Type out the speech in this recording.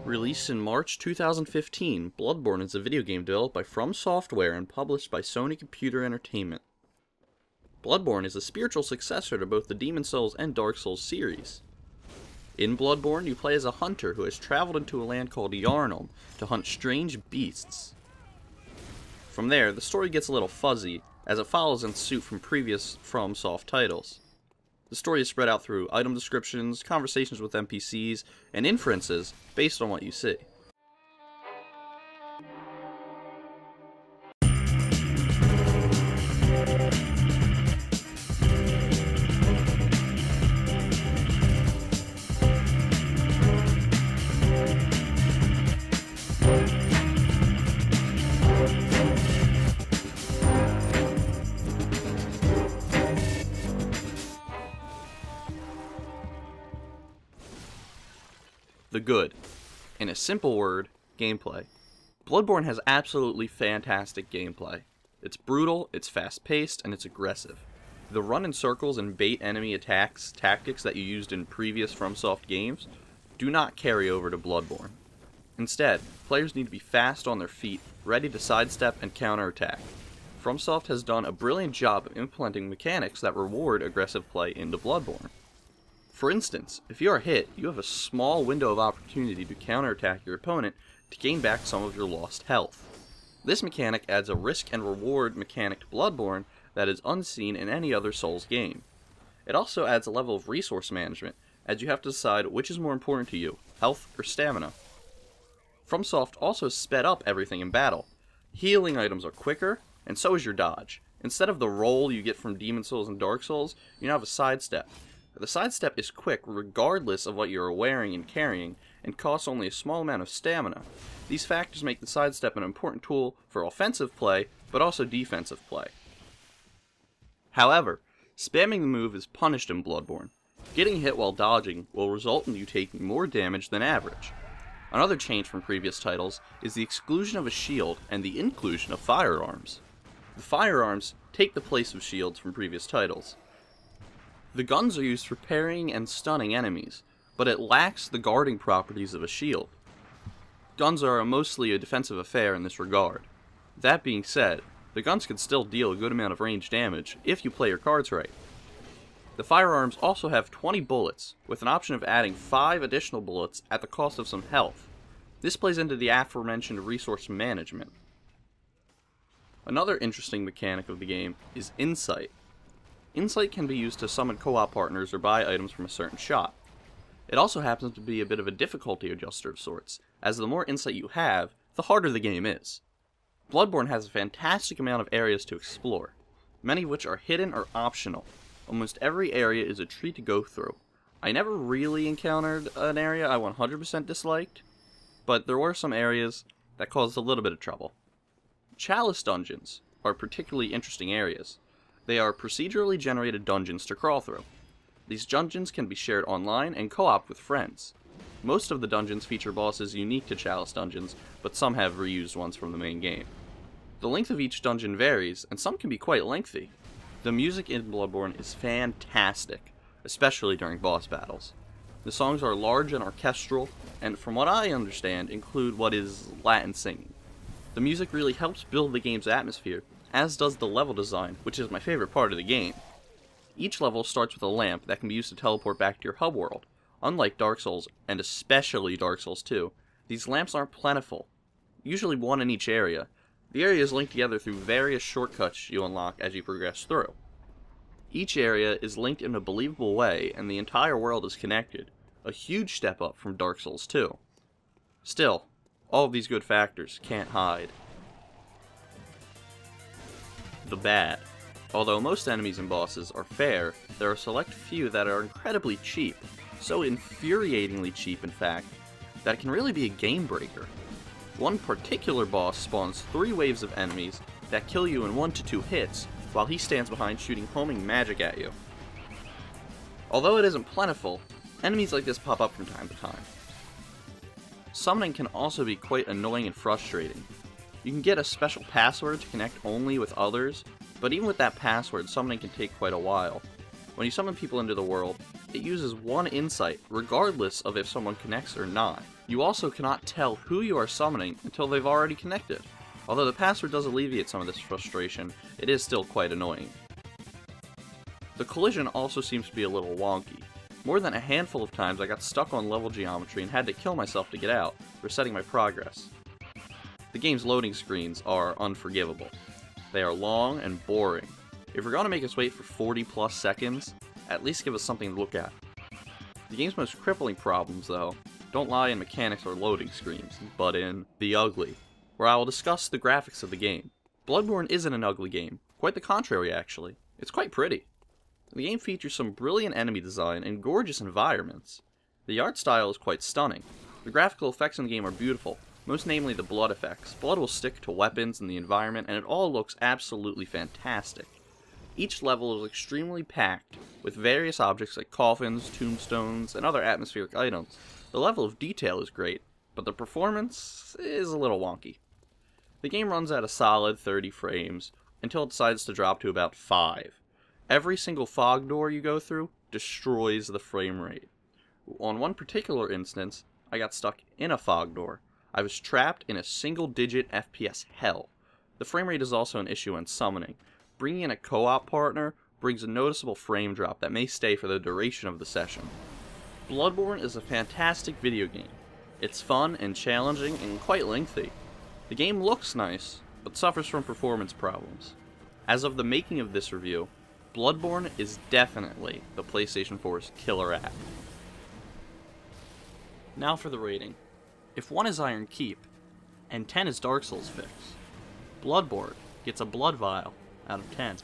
Released in March 2015, Bloodborne is a video game developed by From Software and published by Sony Computer Entertainment. Bloodborne is a spiritual successor to both the Demon's Souls and Dark Souls series. In Bloodborne, you play as a hunter who has traveled into a land called Yharnam to hunt strange beasts. From there, the story gets a little fuzzy, as it follows in suit from previous FromSoft titles. The story is spread out through item descriptions, conversations with NPCs, and inferences based on what you see. The good. In a simple word, gameplay. Bloodborne has absolutely fantastic gameplay. It's brutal, it's fast-paced, and it's aggressive. The run in circles and bait enemy attacks tactics that you used in previous FromSoft games do not carry over to Bloodborne. Instead, players need to be fast on their feet, ready to sidestep and counterattack. FromSoft has done a brilliant job of implementing mechanics that reward aggressive play into Bloodborne. For instance, if you are hit, you have a small window of opportunity to counterattack your opponent to gain back some of your lost health. This mechanic adds a risk and reward mechanic to Bloodborne that is unseen in any other Souls game. It also adds a level of resource management, as you have to decide which is more important to you, health or stamina. FromSoft also sped up everything in battle. Healing items are quicker, and so is your dodge. Instead of the roll you get from Demon's Souls and Dark Souls, you now have a sidestep. The sidestep is quick regardless of what you are wearing and carrying, and costs only a small amount of stamina. These factors make the sidestep an important tool for offensive play, but also defensive play. However, spamming the move is punished in Bloodborne. Getting hit while dodging will result in you taking more damage than average. Another change from previous titles is the exclusion of a shield and the inclusion of firearms. The firearms take the place of shields from previous titles. The guns are used for parrying and stunning enemies, but it lacks the guarding properties of a shield. Guns are mostly a defensive affair in this regard. That being said, the guns can still deal a good amount of range damage if you play your cards right. The firearms also have 20 bullets, with an option of adding 5 additional bullets at the cost of some health. This plays into the aforementioned resource management. Another interesting mechanic of the game is Insight. Insight can be used to summon co-op partners or buy items from a certain shop. It also happens to be a bit of a difficulty adjuster of sorts, as the more insight you have, the harder the game is. Bloodborne has a fantastic amount of areas to explore, many of which are hidden or optional. Almost every area is a treat to go through. I never really encountered an area I 100% disliked, but there were some areas that caused a little bit of trouble. Chalice dungeons are particularly interesting areas. They are procedurally generated dungeons to crawl through. These dungeons can be shared online and co-op with friends. Most of the dungeons feature bosses unique to Chalice dungeons, but some have reused ones from the main game. The length of each dungeon varies, and some can be quite lengthy. The music in Bloodborne is fantastic, especially during boss battles. The songs are large and orchestral, and from what I understand, include what is Latin singing. The music really helps build the game's atmosphere, as does the level design, which is my favorite part of the game. Each level starts with a lamp that can be used to teleport back to your hub world. Unlike Dark Souls, and especially Dark Souls 2, these lamps aren't plentiful, usually one in each area. The area is linked together through various shortcuts you unlock as you progress through. Each area is linked in a believable way, and the entire world is connected, a huge step up from Dark Souls 2. Still, all of these good factors can't hide the bad. Although most enemies and bosses are fair, there are a select few that are incredibly cheap, so infuriatingly cheap in fact, that it can really be a game breaker. One particular boss spawns 3 waves of enemies that kill you in 1 to 2 hits, while he stands behind shooting homing magic at you. Although it isn't plentiful, enemies like this pop up from time to time. Summoning can also be quite annoying and frustrating. You can get a special password to connect only with others, but even with that password, summoning can take quite a while. When you summon people into the world, it uses one insight, regardless of if someone connects or not. You also cannot tell who you are summoning until they've already connected. Although the password does alleviate some of this frustration, it is still quite annoying. The collision also seems to be a little wonky. More than a handful of times I got stuck on level geometry and had to kill myself to get out, resetting my progress. The game's loading screens are unforgivable. They are long and boring. If you're going to make us wait for 40 plus seconds, at least give us something to look at. The game's most crippling problems, though, don't lie in mechanics or loading screens, but in the ugly, where I will discuss the graphics of the game. Bloodborne isn't an ugly game, quite the contrary actually. It's quite pretty. The game features some brilliant enemy design and gorgeous environments. The art style is quite stunning. The graphical effects in the game are beautiful, most namely the blood effects. Blood will stick to weapons and the environment, and it all looks absolutely fantastic. Each level is extremely packed, with various objects like coffins, tombstones, and other atmospheric items. The level of detail is great, but the performance is a little wonky. The game runs at a solid 30 frames, until it decides to drop to about 5. Every single fog door you go through destroys the frame rate. On one particular instance, I got stuck in a fog door. I was trapped in a single-digit FPS hell. The frame rate is also an issue when summoning. Bringing in a co-op partner brings a noticeable frame drop that may stay for the duration of the session. Bloodborne is a fantastic video game. It's fun and challenging and quite lengthy. The game looks nice, but suffers from performance problems. As of the making of this review, Bloodborne is definitely the PlayStation 4's killer app. Now for the rating. If 1 is Iron Keep, and 10 is Dark Souls Fix, Bloodborne gets a blood vial out of 10.